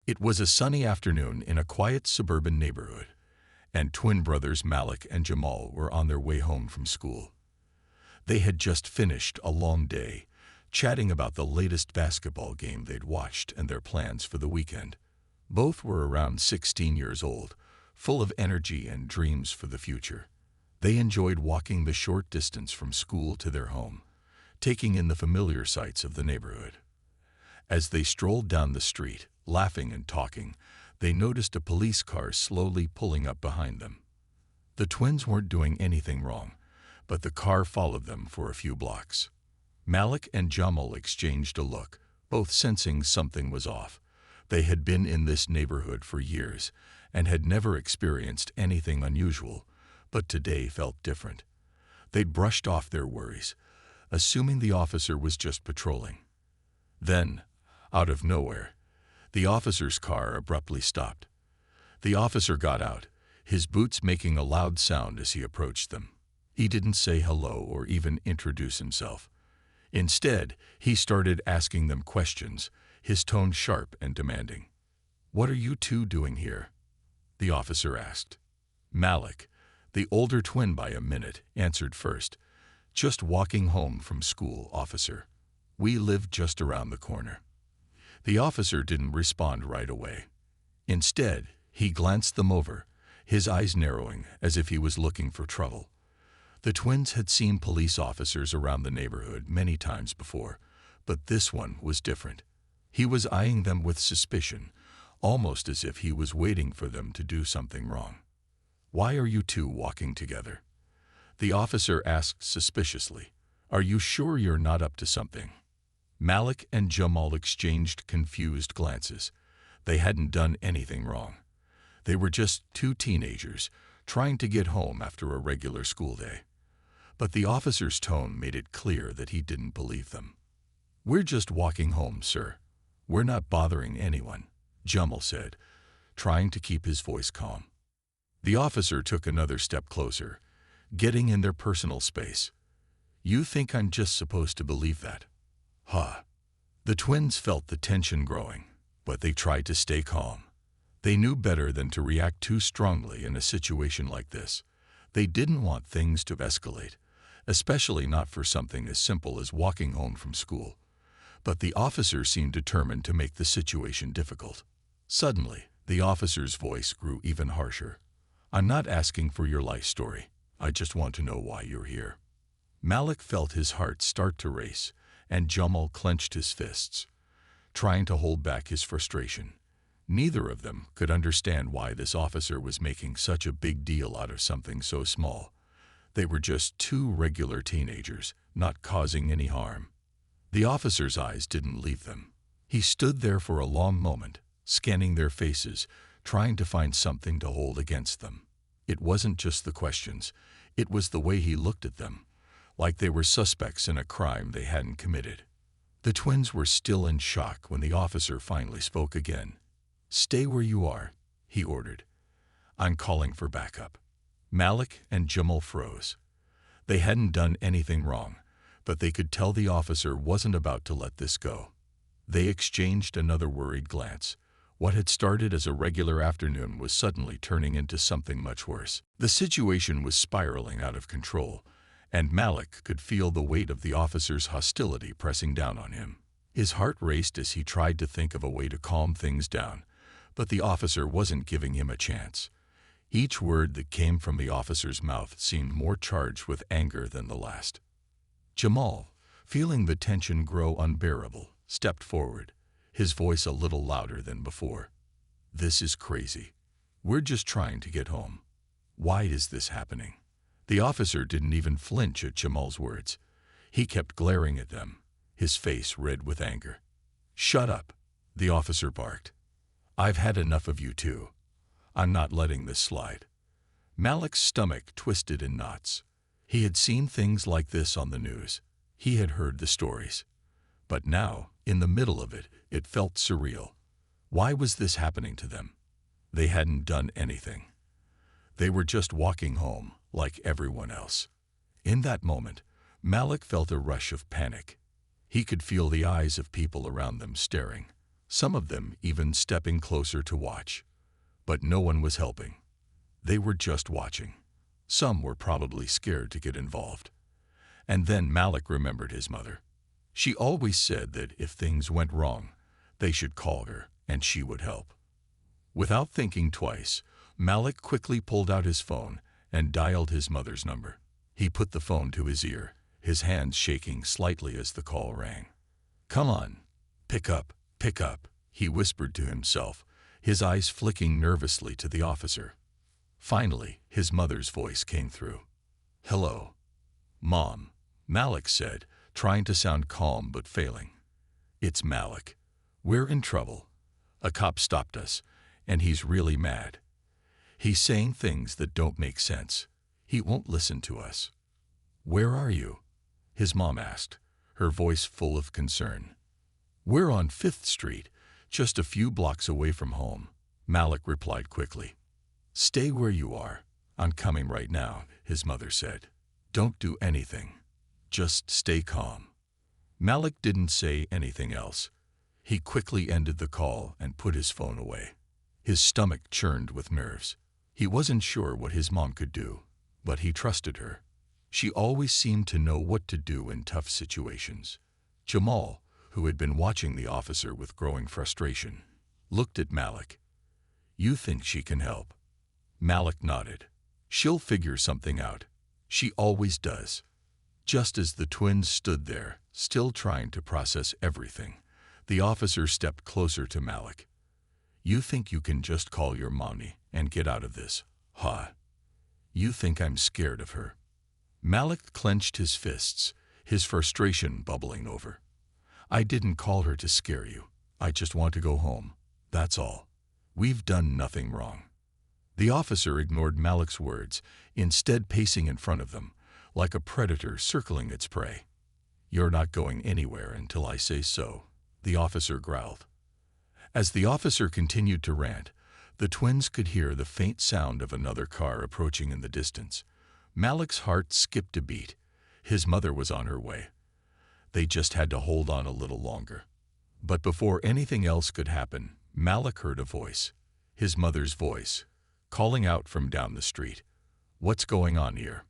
It was a sunny afternoon in a quiet suburban neighborhood, and twin brothers Malik and Jamal were on their way home from school. They had just finished a long day, chatting about the latest basketball game they'd watched and their plans for the weekend. Both were around 16 years old, full of energy and dreams for the future. They enjoyed walking the short distance from school to their home, taking in the familiar sights of the neighborhood. As they strolled down the street, laughing and talking, they noticed a police car slowly pulling up behind them. The twins weren't doing anything wrong, but the car followed them for a few blocks. Malik and Jamal exchanged a look, both sensing something was off. They had been in this neighborhood for years and had never experienced anything unusual, but today felt different. They'd brushed off their worries, assuming the officer was just patrolling. Then, out of nowhere, the officer's car abruptly stopped. The officer got out, his boots making a loud sound as he approached them. He didn't say hello or even introduce himself. Instead, he started asking them questions, his tone sharp and demanding. "What are you two doing here?" the officer asked. Malik, the older twin by a minute, answered first. "Just walking home from school, officer. We live just around the corner." The officer didn't respond right away. Instead, he glanced them over, his eyes narrowing as if he was looking for trouble. The twins had seen police officers around the neighborhood many times before, but this one was different. He was eyeing them with suspicion, almost as if he was waiting for them to do something wrong. "Why are you two walking together?" the officer asked suspiciously. "Are you sure you're not up to something?" Malik and Jamal exchanged confused glances. They hadn't done anything wrong. They were just two teenagers trying to get home after a regular school day. But the officer's tone made it clear that he didn't believe them. "We're just walking home, sir. We're not bothering anyone," Jamal said, trying to keep his voice calm. The officer took another step closer, getting in their personal space. "You think I'm just supposed to believe that?" "Huh." The twins felt the tension growing, but they tried to stay calm. They knew better than to react too strongly in a situation like this. They didn't want things to escalate, especially not for something as simple as walking home from school. But the officer seemed determined to make the situation difficult. Suddenly, the officer's voice grew even harsher. "I'm not asking for your life story. I just want to know why you're here." Malik felt his heart start to race, and Jamal clenched his fists, trying to hold back his frustration. Neither of them could understand why this officer was making such a big deal out of something so small. They were just two regular teenagers, not causing any harm. The officer's eyes didn't leave them. He stood there for a long moment, scanning their faces, trying to find something to hold against them. It wasn't just the questions, it was the way he looked at them, like they were suspects in a crime they hadn't committed. The twins were still in shock when the officer finally spoke again. "Stay where you are," he ordered. "I'm calling for backup." Malik and Jamal froze. They hadn't done anything wrong, but they could tell the officer wasn't about to let this go. They exchanged another worried glance. What had started as a regular afternoon was suddenly turning into something much worse. The situation was spiraling out of control, and Malik could feel the weight of the officer's hostility pressing down on him. His heart raced as he tried to think of a way to calm things down, but the officer wasn't giving him a chance. Each word that came from the officer's mouth seemed more charged with anger than the last. Jamal, feeling the tension grow unbearable, stepped forward, his voice a little louder than before. "This is crazy. We're just trying to get home. Why is this happening?" The officer didn't even flinch at Jamal's words. He kept glaring at them, his face red with anger. "Shut up," the officer barked. "I've had enough of you two. I'm not letting this slide." Malik's stomach twisted in knots. He had seen things like this on the news. He had heard the stories. But now, in the middle of it, it felt surreal. Why was this happening to them? They hadn't done anything. They were just walking home, like everyone else. In that moment, Malik felt a rush of panic. He could feel the eyes of people around them staring. some of them even stepping closer to watch. But no one was helping. They were just watching. Some were probably scared to get involved. And then Malik remembered his mother. She always said that if things went wrong, they should call her and she would help. Without thinking twice, Malik quickly pulled out his phone and dialed his mother's number. He put the phone to his ear, his hands shaking slightly as the call rang. "Come on, pick up, he whispered to himself, his eyes flicking nervously to the officer. Finally, his mother's voice came through. "Hello, Mom," Malik said, trying to sound calm but failing. "It's Malik. We're in trouble. A cop stopped us, and he's really mad. He's saying things that don't make sense. He won't listen to us." "Where are you?" his mom asked, her voice full of concern. "We're on 5th Street, just a few blocks away from home," Malik replied quickly. "Stay where you are. I'm coming right now," his mother said. "Don't do anything. Just stay calm." Malik didn't say anything else. He quickly ended the call and put his phone away. His stomach churned with nerves. He wasn't sure what his mom could do, but he trusted her. She always seemed to know what to do in tough situations. Jamal, who had been watching the officer with growing frustration, looked at Malik. "You think she can help?" Malik nodded. "She'll figure something out. She always does." Just as the twins stood there, still trying to process everything, the officer stepped closer to Malik. "You think you can just call your mommy and get out of this, huh? You think I'm scared of her?" Malik clenched his fists, his frustration bubbling over. "I didn't call her to scare you. I just want to go home. That's all. We've done nothing wrong." The officer ignored Malik's words, instead pacing in front of them, like a predator circling its prey. "You're not going anywhere until I say so," the officer growled. As the officer continued to rant, the twins could hear the faint sound of another car approaching in the distance. Malik's heart skipped a beat. His mother was on her way. They just had to hold on a little longer. But before anything else could happen, Malik heard a voice, his mother's voice, calling out from down the street. "What's going on here?"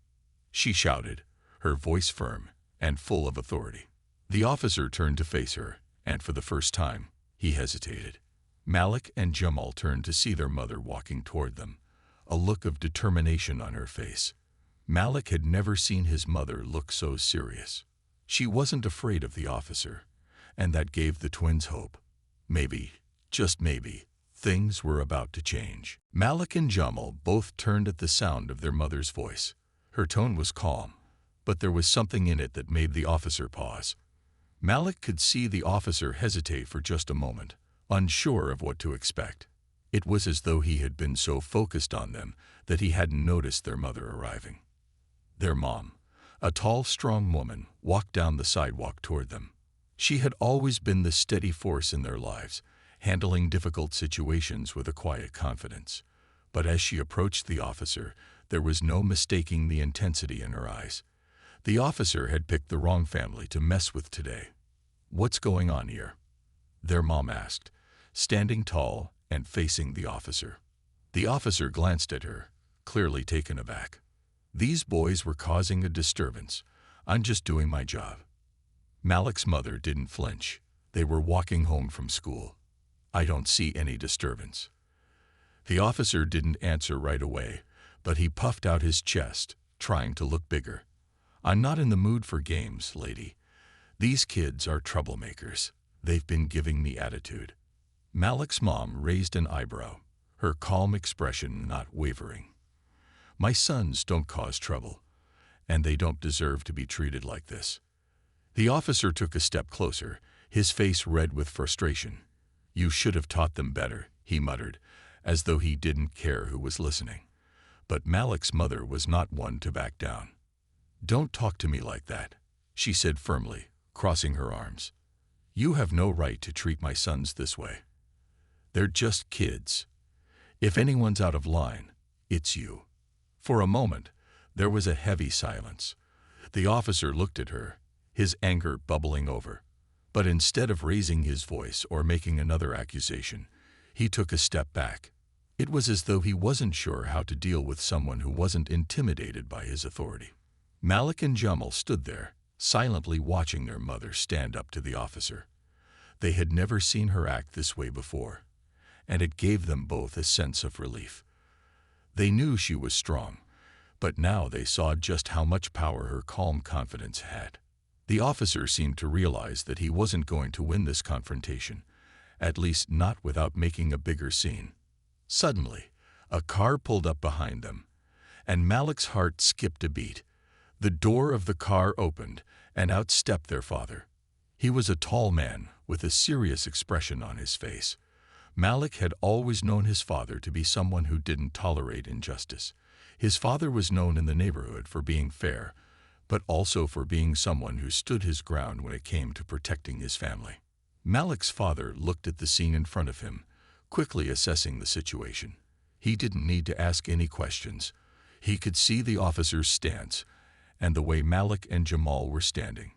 she shouted, her voice firm and full of authority. The officer turned to face her, and for the first time, he hesitated. Malik and Jamal turned to see their mother walking toward them, a look of determination on her face. Malik had never seen his mother look so serious. She wasn't afraid of the officer, and that gave the twins hope. Maybe, just maybe, things were about to change. Malik and Jamal both turned at the sound of their mother's voice. Her tone was calm, but there was something in it that made the officer pause. Malik could see the officer hesitate for just a moment, unsure of what to expect. It was as though he had been so focused on them that he hadn't noticed their mother arriving. Their mom, a tall, strong woman, walked down the sidewalk toward them. She had always been the steady force in their lives, handling difficult situations with a quiet confidence. But as she approached the officer, there was no mistaking the intensity in her eyes. The officer had picked the wrong family to mess with today. "What's going on here?" their mom asked, standing tall and facing the officer. The officer glanced at her, clearly taken aback. "These boys were causing a disturbance. I'm just doing my job." Malik's mother didn't flinch. They were walking home from school. "I don't see any disturbance." The officer didn't answer right away, but he puffed out his chest, trying to look bigger. "I'm not in the mood for games, lady. These kids are troublemakers. They've been giving me attitude." Malik's mom raised an eyebrow, her calm expression not wavering. "My sons don't cause trouble, and they don't deserve to be treated like this." The officer took a step closer, his face red with frustration. "You should have taught them better," he muttered, as though he didn't care who was listening. But Malik's mother was not one to back down. "Don't talk to me like that," she said firmly, crossing her arms. "You have no right to treat my sons this way. They're just kids. If anyone's out of line, it's you." For a moment, there was a heavy silence. The officer looked at her, his anger bubbling over. But instead of raising his voice or making another accusation, he took a step back. It was as though he wasn't sure how to deal with someone who wasn't intimidated by his authority. Malik and Jamal stood there, silently watching their mother stand up to the officer. They had never seen her act this way before, and it gave them both a sense of relief. They knew she was strong, but now they saw just how much power her calm confidence had. The officer seemed to realize that he wasn't going to win this confrontation, at least not without making a bigger scene. Suddenly, a car pulled up behind them, and Malik's heart skipped a beat. The door of the car opened, and out stepped their father. He was a tall man with a serious expression on his face. Malik had always known his father to be someone who didn't tolerate injustice. His father was known in the neighborhood for being fair, but also for being someone who stood his ground when it came to protecting his family. Malik's father looked at the scene in front of him, quickly assessing the situation. He didn't need to ask any questions. He could see the officer's stance and the way Malik and Jamal were standing.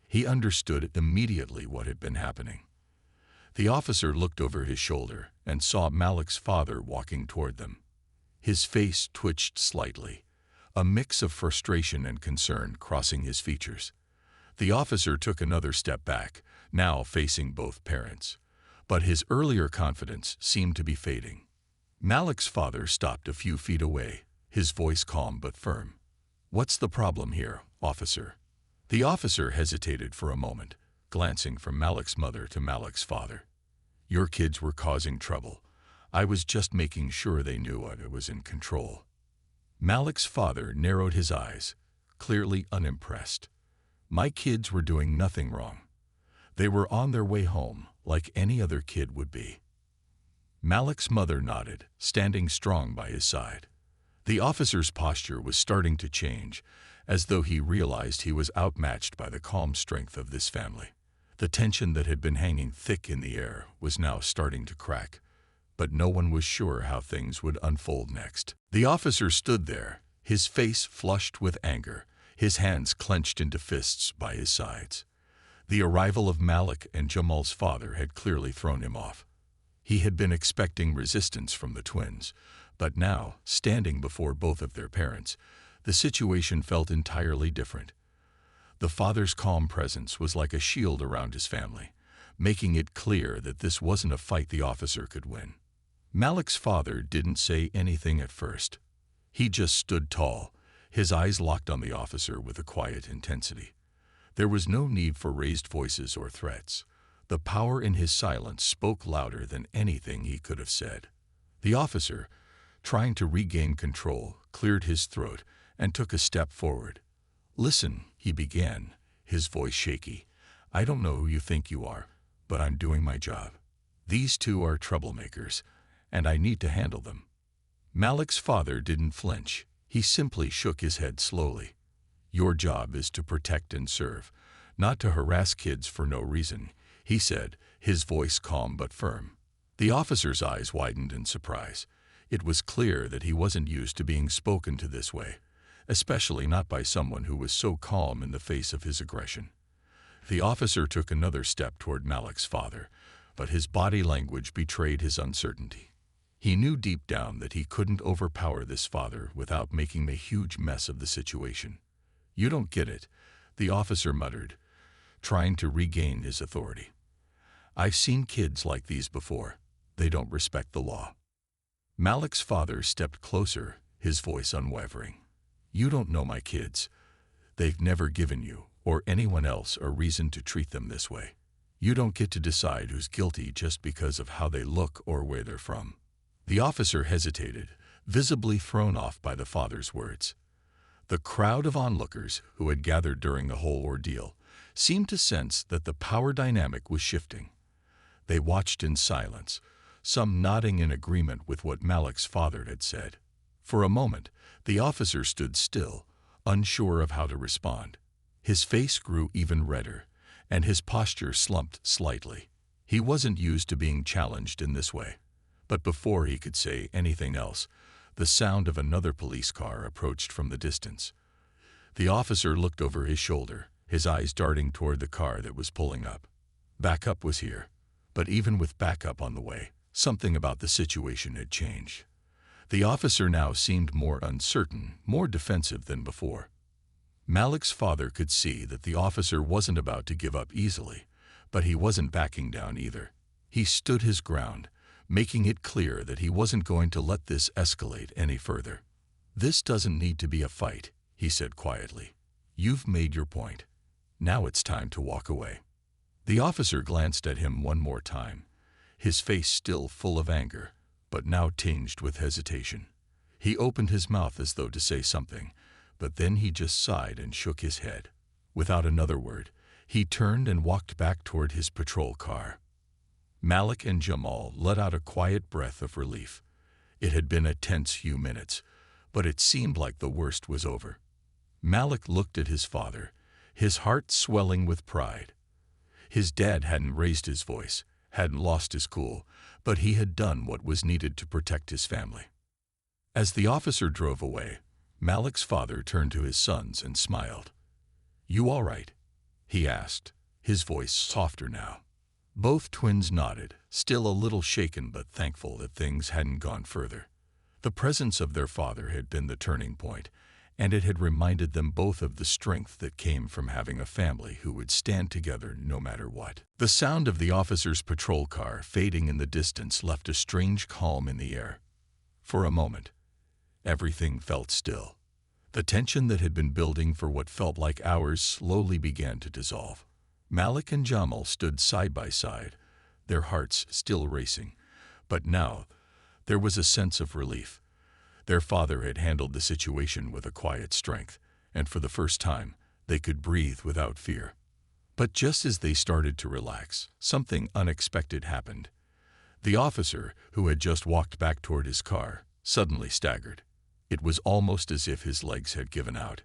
He understood immediately what had been happening. The officer looked over his shoulder and saw Malik's father walking toward them. His face twitched slightly, a mix of frustration and concern crossing his features. The officer took another step back, now facing both parents, but his earlier confidence seemed to be fading. Malik's father stopped a few feet away, his voice calm but firm. "What's the problem here, officer?" The officer hesitated for a moment, glancing from Malik's mother to Malik's father. "Your kids were causing trouble. I was just making sure they knew I was in control." Malik's father narrowed his eyes, clearly unimpressed. "My kids were doing nothing wrong. They were on their way home, like any other kid would be." Malik's mother nodded, standing strong by his side. The officer's posture was starting to change, as though he realized he was outmatched by the calm strength of this family. The tension that had been hanging thick in the air was now starting to crack, but no one was sure how things would unfold next. The officer stood there, his face flushed with anger, his hands clenched into fists by his sides. The arrival of Malik and Jamal's father had clearly thrown him off. He had been expecting resistance from the twins, but now, standing before both of their parents, the situation felt entirely different. The father's calm presence was like a shield around his family, making it clear that this wasn't a fight the officer could win. Malik's father didn't say anything at first. He just stood tall, his eyes locked on the officer with a quiet intensity. There was no need for raised voices or threats. The power in his silence spoke louder than anything he could have said. The officer, trying to regain control, cleared his throat and took a step forward. "Listen," he began, his voice shaky. "I don't know who you think you are, but I'm doing my job. These two are troublemakers, and I need to handle them." Malik's father didn't flinch. He simply shook his head slowly. "Your job is to protect and serve, not to harass kids for no reason," he said, his voice calm but firm. The officer's eyes widened in surprise. It was clear that he wasn't used to being spoken to this way, especially not by someone who was so calm in the face of his aggression. The officer took another step toward Malik's father, but his body language betrayed his uncertainty. He knew deep down that he couldn't overpower this father without making a huge mess of the situation. "You don't get it," the officer muttered, trying to regain his authority. "I've seen kids like these before. They don't respect the law." Malik's father stepped closer, his voice unwavering. "You don't know my kids. They've never given you, or anyone else, a reason to treat them this way. You don't get to decide who's guilty just because of how they look or where they're from." The officer hesitated, visibly thrown off by the father's words. The crowd of onlookers who had gathered during the whole ordeal seemed to sense that the power dynamic was shifting. They watched in silence, some nodding in agreement with what Malik's father had said. For a moment, the officer stood still, unsure of how to respond. His face grew even redder, and his posture slumped slightly. He wasn't used to being challenged in this way. But before he could say anything else, the sound of another police car approached from the distance. The officer looked over his shoulder, his eyes darting toward the car that was pulling up. Backup was here, but even with backup on the way, something about the situation had changed. The officer now seemed more uncertain, more defensive than before. Malik's father could see that the officer wasn't about to give up easily, but he wasn't backing down either. He stood his ground, making it clear that he wasn't going to let this escalate any further. "This doesn't need to be a fight," he said quietly. "You've made your point. Now it's time to walk away." The officer glanced at him one more time, his face still full of anger, but now tinged with hesitation. He opened his mouth as though to say something, but then he just sighed and shook his head. Without another word, he turned and walked back toward his patrol car. Malik and Jamal let out a quiet breath of relief. It had been a tense few minutes, but it seemed like the worst was over. Malik looked at his father, his heart swelling with pride. His dad hadn't raised his voice, hadn't lost his cool, but he had done what was needed to protect his family. As the officer drove away, Malik's father turned to his sons and smiled. "You all right?" he asked, his voice softer now. Both twins nodded, still a little shaken but thankful that things hadn't gone further. The presence of their father had been the turning point, and it had reminded them both of the strength that came from having a family who would stand together no matter what. The sound of the officer's patrol car fading in the distance left a strange calm in the air. For a moment, everything felt still. The tension that had been building for what felt like hours slowly began to dissolve. Malik and Jamal stood side by side, their hearts still racing, but now there was a sense of relief. Their father had handled the situation with a quiet strength, and for the first time, they could breathe without fear. But just as they started to relax, something unexpected happened. The officer, who had just walked back toward his car, suddenly staggered. It was almost as if his legs had given out.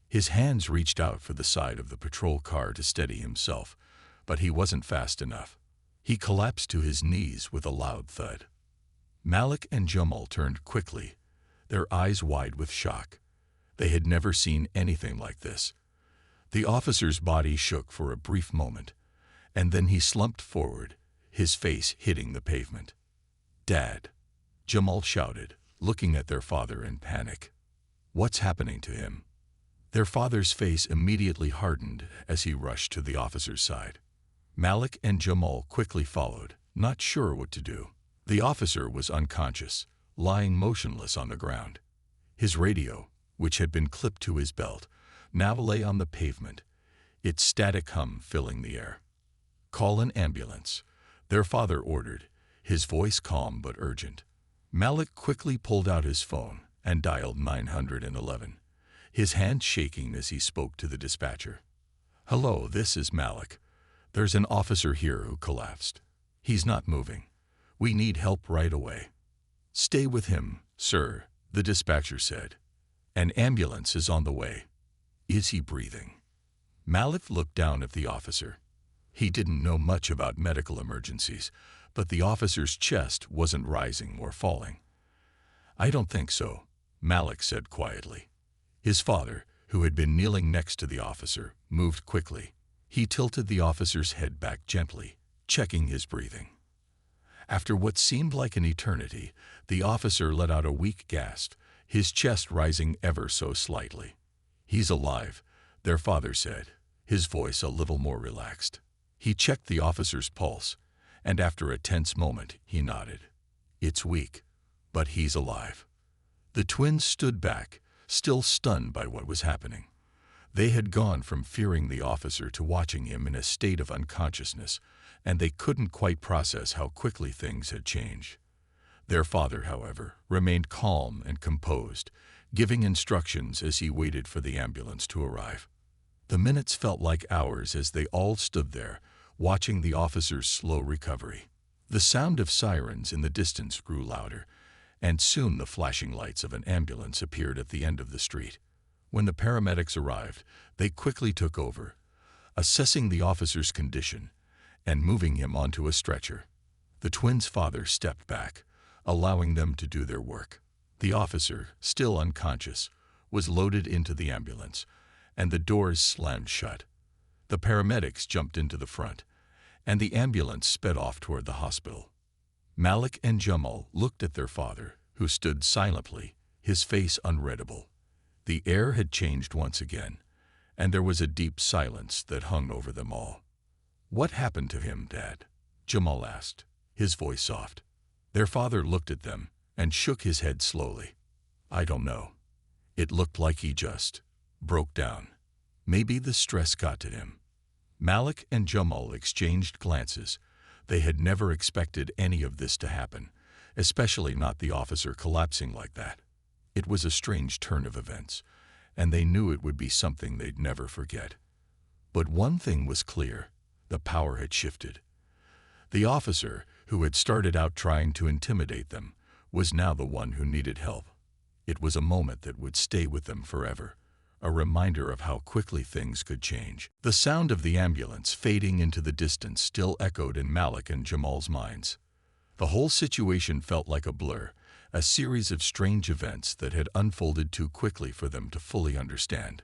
His hands reached out for the side of the patrol car to steady himself, but he wasn't fast enough. He collapsed to his knees with a loud thud. Malik and Jamal turned quickly, their eyes wide with shock. They had never seen anything like this. The officer's body shook for a brief moment, and then he slumped forward, his face hitting the pavement. "Dad!" Jamal shouted, looking at their father in panic. "What's happening to him?" Their father's face immediately hardened as he rushed to the officer's side. Malik and Jamal quickly followed, not sure what to do. The officer was unconscious, lying motionless on the ground. His radio, which had been clipped to his belt, now lay on the pavement, its static hum filling the air. "Call an ambulance," their father ordered, his voice calm but urgent. Malik quickly pulled out his phone and dialed 911. His hand shaking as he spoke to the dispatcher. "Hello, this is Malik. There's an officer here who collapsed. He's not moving. We need help right away." "Stay with him, sir," the dispatcher said. "An ambulance is on the way." "Is he breathing?" Malik looked down at the officer. He didn't know much about medical emergencies, but the officer's chest wasn't rising or falling. "I don't think so," Malik said quietly. His father, who had been kneeling next to the officer, moved quickly. He tilted the officer's head back gently, checking his breathing. After what seemed like an eternity, the officer let out a weak gasp, his chest rising ever so slightly. "He's alive," their father said, his voice a little more relaxed. He checked the officer's pulse, and after a tense moment, he nodded. "It's weak, but he's alive." The twins stood back, still stunned by what was happening. They had gone from fearing the officer to watching him in a state of unconsciousness, and they couldn't quite process how quickly things had changed. Their father, however, remained calm and composed, giving instructions as he waited for the ambulance to arrive. The minutes felt like hours as they all stood there, watching the officer's slow recovery. The sound of sirens in the distance grew louder, and soon the flashing lights of an ambulance appeared at the end of the street. When the paramedics arrived, they quickly took over, assessing the officer's condition and moving him onto a stretcher. The twins' father stepped back, allowing them to do their work. The officer, still unconscious, was loaded into the ambulance, and the doors slammed shut. The paramedics jumped into the front, and the ambulance sped off toward the hospital. Malik and Jamal looked at their father, who stood silently, his face unreadable. The air had changed once again, and there was a deep silence that hung over them all. "What happened to him, Dad?" Jamal asked, his voice soft. Their father looked at them and shook his head slowly. "I don't know. It looked like he just broke down. Maybe the stress got to him." Malik and Jamal exchanged glances. They had never expected any of this to happen, especially not the officer collapsing like that. It was a strange turn of events, and they knew it would be something they'd never forget. But one thing was clear: the power had shifted. The officer, who had started out trying to intimidate them, was now the one who needed help. It was a moment that would stay with them forever, a reminder of how quickly things could change. The sound of the ambulance fading into the distance still echoed in Malik and Jamal's minds. The whole situation felt like a blur, a series of strange events that had unfolded too quickly for them to fully understand.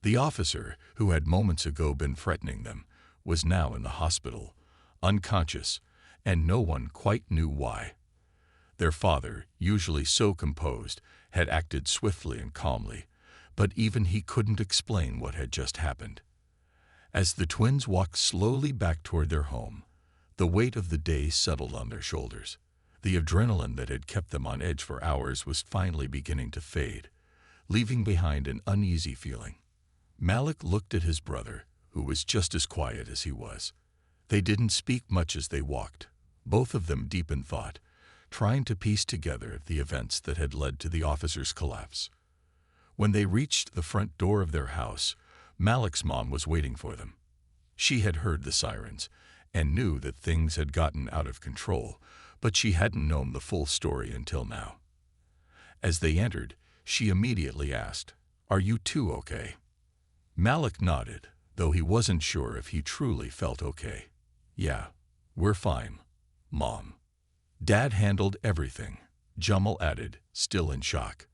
The officer, who had moments ago been threatening them, was now in the hospital, unconscious, and no one quite knew why. Their father, usually so composed, had acted swiftly and calmly, but even he couldn't explain what had just happened. As the twins walked slowly back toward their home, the weight of the day settled on their shoulders. The adrenaline that had kept them on edge for hours was finally beginning to fade, leaving behind an uneasy feeling. Malik looked at his brother, who was just as quiet as he was. They didn't speak much as they walked, both of them deep in thought, trying to piece together the events that had led to the officer's collapse. When they reached the front door of their house, Malik's mom was waiting for them. She had heard the sirens and knew that things had gotten out of control, but she hadn't known the full story until now. As they entered, she immediately asked, "Are you two okay?" Malik nodded, though he wasn't sure if he truly felt okay. "Yeah, we're fine, Mom." "Dad handled everything," Jamal added, still in shock.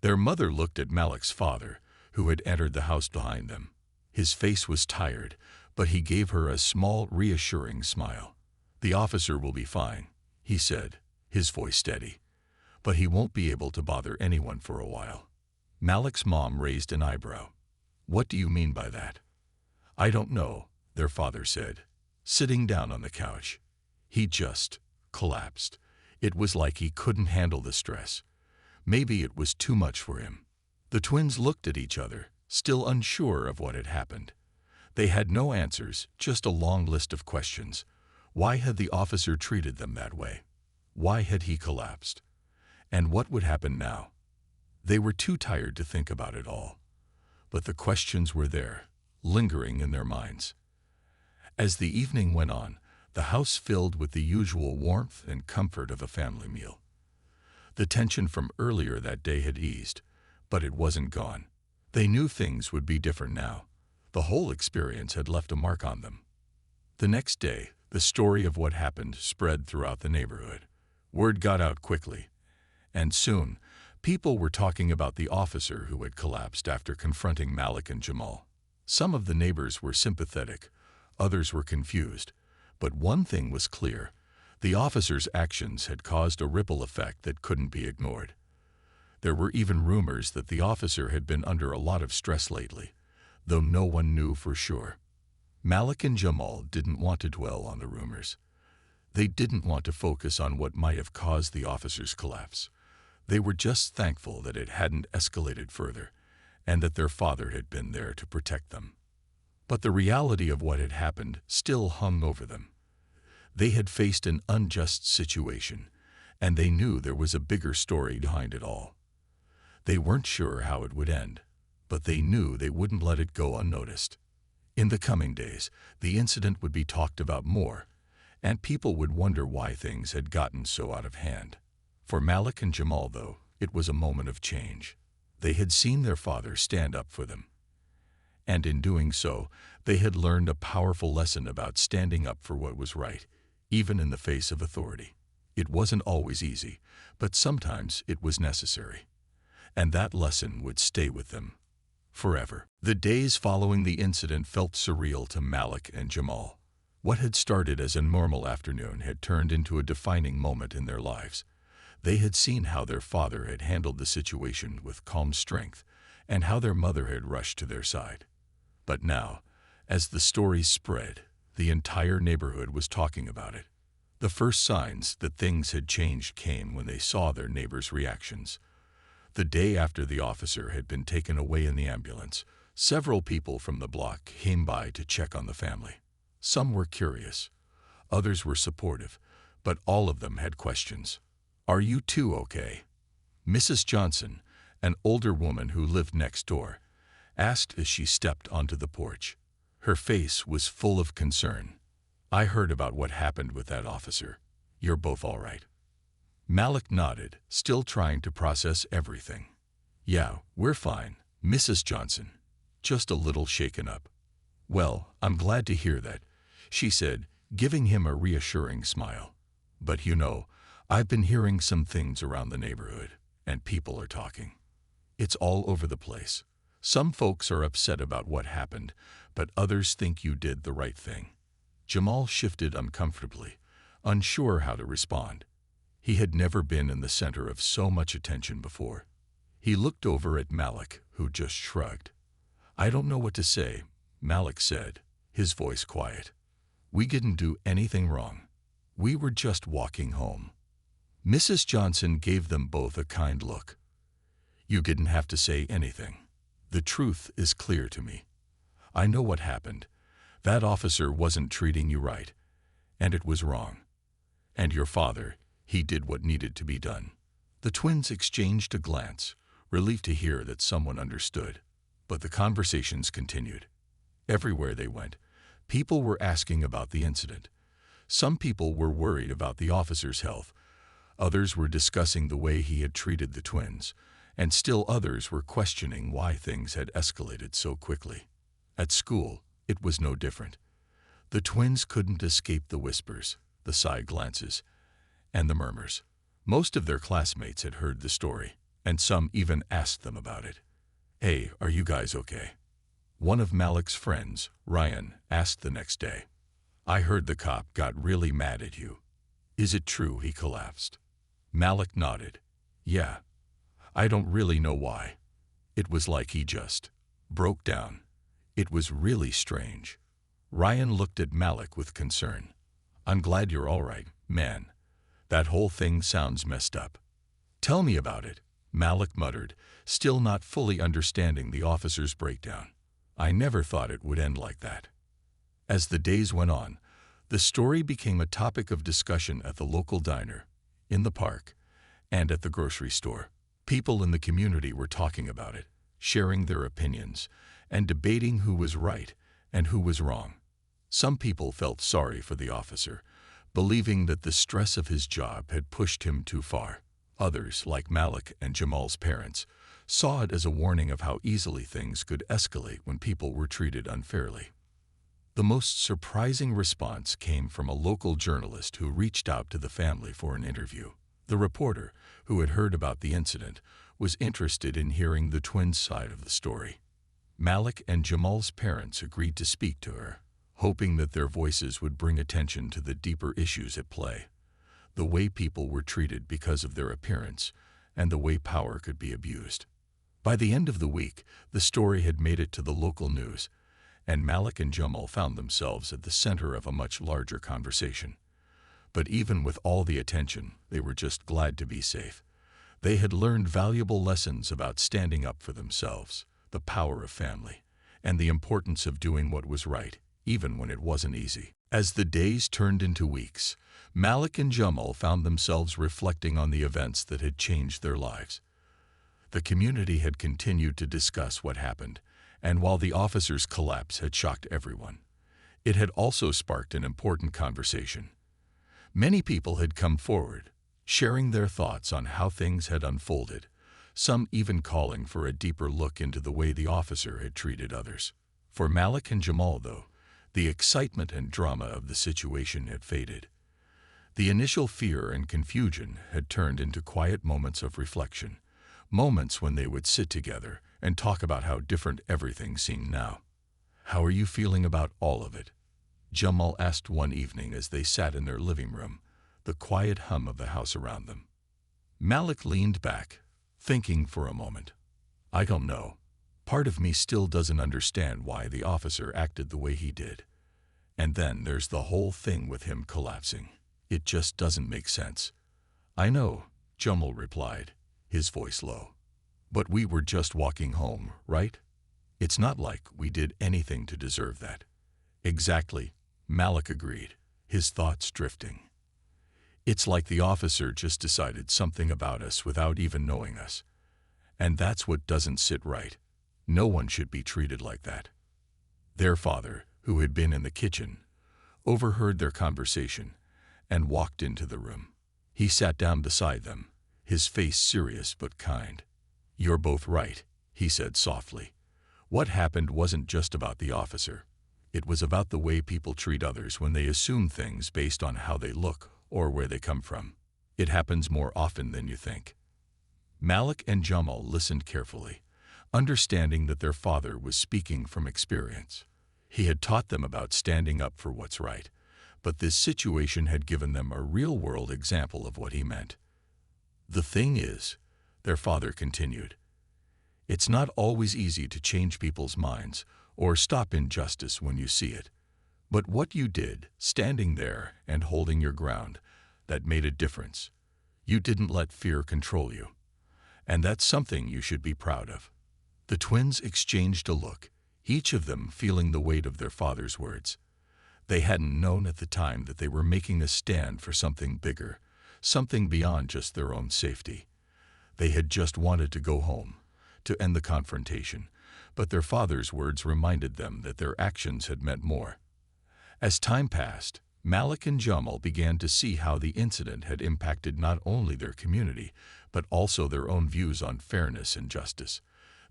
Their mother looked at Malik's father, who had entered the house behind them. His face was tired, but he gave her a small, reassuring smile. "The officer will be fine," he said, his voice steady. "But he won't be able to bother anyone for a while." Malik's mom raised an eyebrow. "What do you mean by that?" "I don't know," their father said, sitting down on the couch. "He just collapsed. It was like he couldn't handle the stress. Maybe it was too much for him." The twins looked at each other, still unsure of what had happened. They had no answers, just a long list of questions. Why had the officer treated them that way? Why had he collapsed? And what would happen now? They were too tired to think about it all. But the questions were there, lingering in their minds. As the evening went on, the house filled with the usual warmth and comfort of a family meal. The tension from earlier that day had eased, but it wasn't gone. They knew things would be different now. The whole experience had left a mark on them. The next day, the story of what happened spread throughout the neighborhood. Word got out quickly, and soon, people were talking about the officer who had collapsed after confronting Malik and Jamal. Some of the neighbors were sympathetic, others were confused, but one thing was clear: the officer's actions had caused a ripple effect that couldn't be ignored. There were even rumors that the officer had been under a lot of stress lately, though no one knew for sure. Malik and Jamal didn't want to dwell on the rumors. They didn't want to focus on what might have caused the officer's collapse. They were just thankful that it hadn't escalated further, and that their father had been there to protect them. But the reality of what had happened still hung over them. They had faced an unjust situation, and they knew there was a bigger story behind it all. They weren't sure how it would end, but they knew they wouldn't let it go unnoticed. In the coming days, the incident would be talked about more, and people would wonder why things had gotten so out of hand. For Malik and Jamal, though, it was a moment of change. They had seen their father stand up for them. And in doing so, they had learned a powerful lesson about standing up for what was right, even in the face of authority. It wasn't always easy, but sometimes it was necessary. And that lesson would stay with them forever. The days following the incident felt surreal to Malik and Jamal. What had started as a normal afternoon had turned into a defining moment in their lives. They had seen how their father had handled the situation with calm strength and how their mother had rushed to their side. But now, as the story spread, the entire neighborhood was talking about it. The first signs that things had changed came when they saw their neighbors' reactions. The day after the officer had been taken away in the ambulance, several people from the block came by to check on the family. Some were curious, others were supportive, but all of them had questions. "Are you two okay?" Mrs. Johnson, an older woman who lived next door, asked as she stepped onto the porch. Her face was full of concern. "I heard about what happened with that officer. You're both all right?" Malik nodded, still trying to process everything. "Yeah, we're fine, Mrs. Johnson. Just a little shaken up." "Well, I'm glad to hear that," she said, giving him a reassuring smile. "But you know, I've been hearing some things around the neighborhood, and people are talking. It's all over the place. Some folks are upset about what happened, but others think you did the right thing." Jamal shifted uncomfortably, unsure how to respond. He had never been in the center of so much attention before. He looked over at Malik, who just shrugged. "I don't know what to say," Malik said, his voice quiet. "We didn't do anything wrong. We were just walking home." Mrs. Johnson gave them both a kind look. "You didn't have to say anything. The truth is clear to me. I know what happened. That officer wasn't treating you right, and it was wrong. And your father, he did what needed to be done." The twins exchanged a glance, relieved to hear that someone understood. But the conversations continued. Everywhere they went, people were asking about the incident. Some people were worried about the officer's health. Others were discussing the way he had treated the twins, and still others were questioning why things had escalated so quickly. At school, it was no different. The twins couldn't escape the whispers, the side glances, and the murmurs. Most of their classmates had heard the story, and some even asked them about it. "Hey, are you guys okay?" One of Malik's friends, Ryan, asked the next day. "I heard the cop got really mad at you. Is it true he collapsed?" Malik nodded. "Yeah. I don't really know why. It was like he just broke down. It was really strange." Ryan looked at Malik with concern. "I'm glad you're all right, man. That whole thing sounds messed up." "Tell me about it," Malik muttered, still not fully understanding the officer's breakdown. "I never thought it would end like that." As the days went on, the story became a topic of discussion at the local diner, in the park, and at the grocery store. People in the community were talking about it, sharing their opinions, and debating who was right and who was wrong. Some people felt sorry for the officer, believing that the stress of his job had pushed him too far. Others, like Malik and Jamal's parents, saw it as a warning of how easily things could escalate when people were treated unfairly. The most surprising response came from a local journalist who reached out to the family for an interview. The reporter, who had heard about the incident, was interested in hearing the twins' side of the story. Malik and Jamal's parents agreed to speak to her, hoping that their voices would bring attention to the deeper issues at play, the way people were treated because of their appearance, and the way power could be abused. By the end of the week, the story had made it to the local news, and Malik and Jamal found themselves at the center of a much larger conversation. But even with all the attention, they were just glad to be safe. They had learned valuable lessons about standing up for themselves, the power of family, and the importance of doing what was right, even when it wasn't easy. As the days turned into weeks, Malik and Jamal found themselves reflecting on the events that had changed their lives. The community had continued to discuss what happened, and while the officer's collapse had shocked everyone, it had also sparked an important conversation. Many people had come forward, sharing their thoughts on how things had unfolded, some even calling for a deeper look into the way the officer had treated others. For Malik and Jamal, though, the excitement and drama of the situation had faded. The initial fear and confusion had turned into quiet moments of reflection, moments when they would sit together and talk about how different everything seemed now. "How are you feeling about all of it?" Jamal asked one evening as they sat in their living room, the quiet hum of the house around them. Malik leaned back, thinking for a moment. I don't know. Part of me still doesn't understand why the officer acted the way he did. And then there's the whole thing with him collapsing. It just doesn't make sense. I know, Jamal replied, his voice low. But we were just walking home, right? It's not like we did anything to deserve that. Exactly, Malik agreed, his thoughts drifting. It's like the officer just decided something about us without even knowing us. And that's what doesn't sit right. No one should be treated like that. Their father, who had been in the kitchen, overheard their conversation and walked into the room. He sat down beside them, his face serious but kind. You're both right, he said softly. What happened wasn't just about the officer. It was about the way people treat others when they assume things based on how they look or where they come from. It happens more often than you think. Malik and Jamal listened carefully, understanding that their father was speaking from experience. He had taught them about standing up for what's right, but this situation had given them a real-world example of what he meant. The thing is, their father continued, it's not always easy to change people's minds or stop injustice when you see it. But what you did, standing there and holding your ground, that made a difference. You didn't let fear control you. And that's something you should be proud of. The twins exchanged a look, each of them feeling the weight of their father's words. They hadn't known at the time that they were making a stand for something bigger, something beyond just their own safety. They had just wanted to go home, to end the confrontation, but their father's words reminded them that their actions had meant more. As time passed, Malik and Jamal began to see how the incident had impacted not only their community, but also their own views on fairness and justice.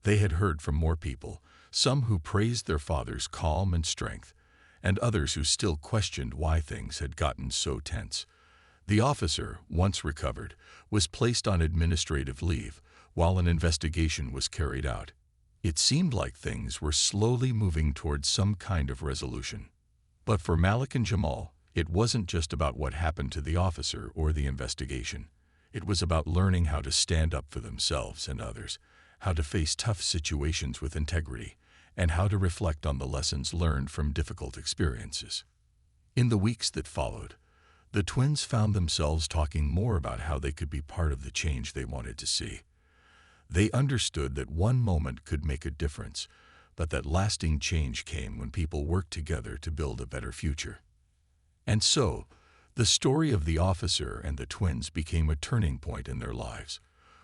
They had heard from more people, some who praised their father's calm and strength, and others who still questioned why things had gotten so tense. The officer, once recovered, was placed on administrative leave while an investigation was carried out. It seemed like things were slowly moving towards some kind of resolution. But for Malik and Jamal, it wasn't just about what happened to the officer or the investigation. It was about learning how to stand up for themselves and others, how to face tough situations with integrity, and how to reflect on the lessons learned from difficult experiences. In the weeks that followed, the twins found themselves talking more about how they could be part of the change they wanted to see. They understood that one moment could make a difference, but that lasting change came when people worked together to build a better future. And so, the story of the officer and the twins became a turning point in their lives,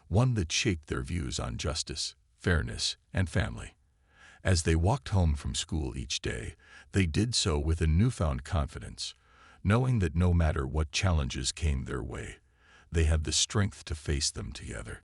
one that shaped their views on justice, fairness, and family. As they walked home from school each day, they did so with a newfound confidence, knowing that no matter what challenges came their way, they had the strength to face them together.